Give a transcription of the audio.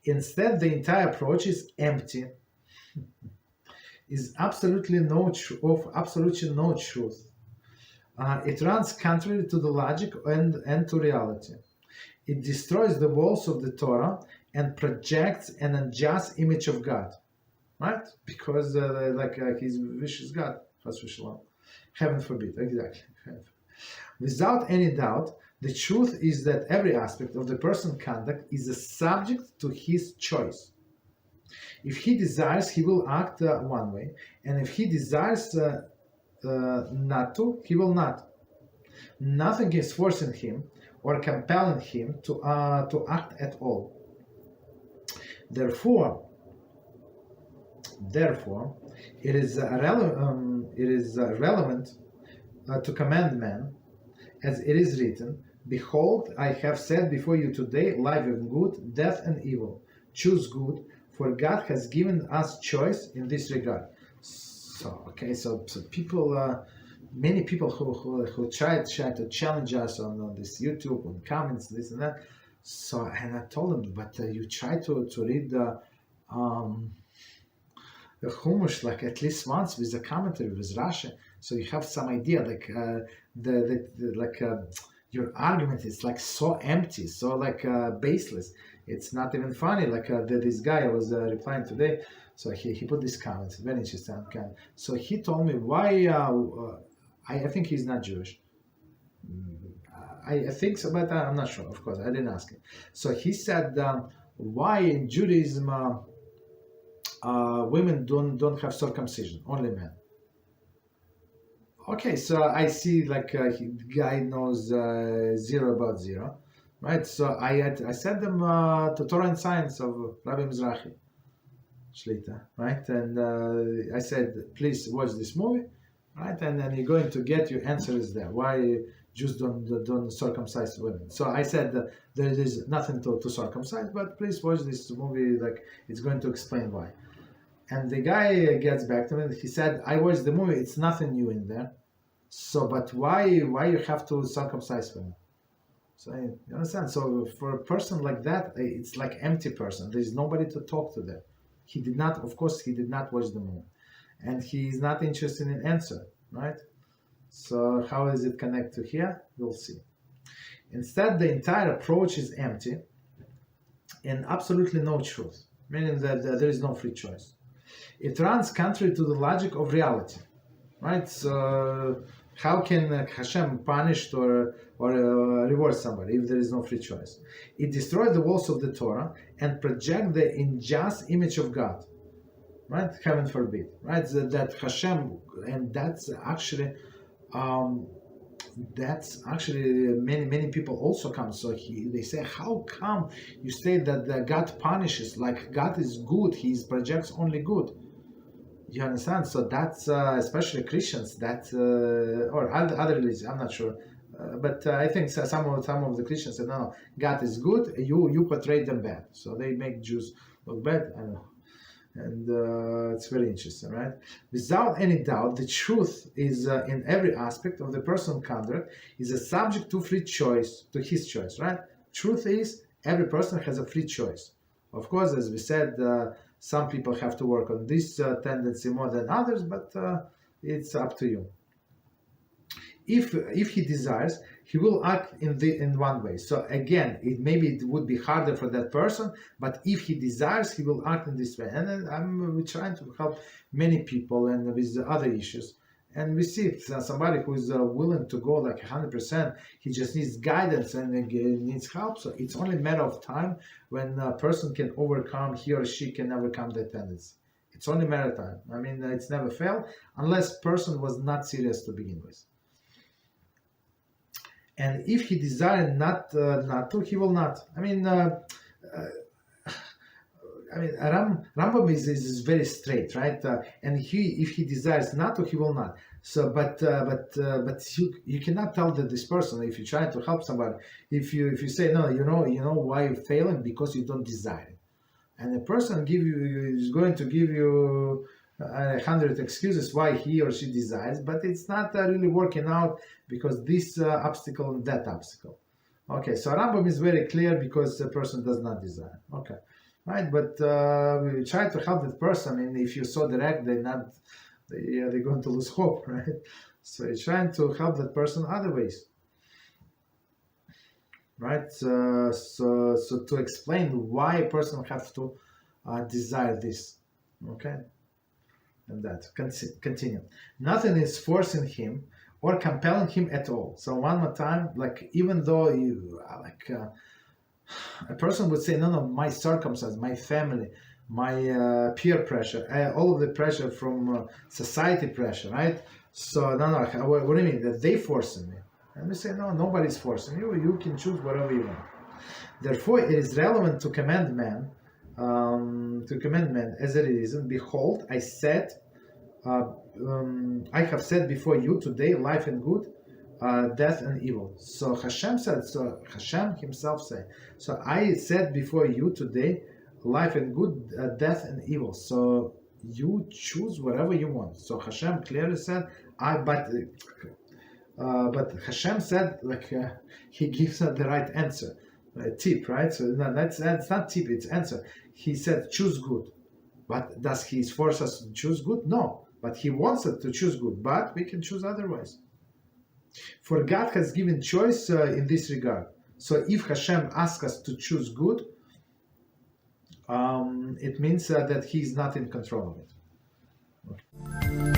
Instead, the entire approach is empty, is absolutely no truth. It runs contrary to the logic and to reality. It destroys the walls of the Torah and projects an unjust image of God, right? Because his wish is God, heaven forbid, exactly. Without any doubt, the truth is that every aspect of the person's conduct is a subject to his choice. If he desires, he will act one way, and if he desires not to, he will not. Nothing is forcing him or compelling him to act at all. Therefore, it is relevant to command man, as it is written, "Behold, I have set before you today life and good, death and evil. Choose good, for God has given us choice in this regard." So people, many people who try to challenge us on this YouTube, on comments, this and that. So, and I told them, but you try to read the Chumash like at least once with a commentary with Rashi, so you have some idea. Your argument is like so empty, so baseless. It's not even funny. This guy I was replying today, so he put this comment, very interesting. So he told me why. I think he's not Jewish. I think so, but I'm not sure. Of course, I didn't ask him. So he said, why in Judaism women don't have circumcision, only men. Okay, so I see guy knows zero about zero, right? So I sent them to Torah and Science of Rabbi Mizrachi, Shlita, right? And I said, please watch this movie, right? And then you're going to get your answers there. Why Jews don't circumcise women? So I said there is nothing to circumcise, but please watch this movie. It's going to explain why. And the guy gets back to me and he said, I watched the movie, it's nothing new in there. So, but why you have to circumcise women? So, you understand? So for a person like that, it's like empty person. There's nobody to talk to there. He did not watch the movie. And he's not interested in answer, right? So how does it connect to here? We'll see. Instead, the entire approach is empty and absolutely no truth, meaning that there is no free choice. It runs contrary to the logic of reality, right? So how can HaShem punish or reward somebody if there is no free choice? It destroys the walls of the Torah and projects the unjust image of God, right? Heaven forbid, right? That HaShem, and that's actually many people also come. So they say, how come you say that God punishes? Like God is good, He projects only good. You understand? So that's especially Christians, or other religions. I'm not sure, but I think some of the Christians say, no, God is good. You portray them bad, so they make Jews look bad. I don't know. And it's very interesting, right? Without any doubt, the truth is in every aspect of the personal conduct is a subject to free choice, to his choice, right? Truth is every person has a free choice. Of course, as we said, some people have to work on this tendency more than others, but it's up to you. If he desires, he will act in one way. So again, it would be harder for that person, but if he desires, he will act in this way. And then we're trying to help many people and with other issues. And we see somebody who is willing to go like 100%, he just needs guidance and needs help. So it's only a matter of time when a person can overcome, he or she can overcome that tendency. It's only a matter of time. I mean, it's never failed unless person was not serious to begin with. And if he desires not to, he will not. Rambam is very straight, right? And if he desires not to, he will not. So, but you cannot tell that this person, if you try to help somebody, if you say no, you know why you're failing, because you don't desire it, and the person is going to give you 100 excuses why he or she desires, but it's not really working out because this obstacle and that obstacle. Okay, so Rambam is very clear because the person does not desire. Okay. right? But we try to help that person, and if you're so direct, they're going to lose hope, right? So you're trying to help that person other ways, right? So to explain why a person has to desire this, okay, and that continue. Nothing is forcing him or compelling him at all. So one more time, like even though you a person would say, no, my circumstance, my family, my peer pressure, all of the pressure from society pressure, right? So no, what do you mean that they forcing me? And we say, no, nobody's forcing you. You can choose whatever you want. Therefore, it is relevant to command man, as it is. And behold, I have said before you today life and good, death and evil. So HaShem said. So HaShem Himself said. So I said before you today life and good, death and evil. So you choose whatever you want. So HaShem clearly said, but HaShem said, He gives us the right answer, tip, right? So that's not tip, it's answer. He said, choose good. But does He force us to choose good? No. But He wants us to choose good. But we can choose otherwise. For God has given choice in this regard. So if Hashem asks us to choose good, it means that He is not in control of it. Okay.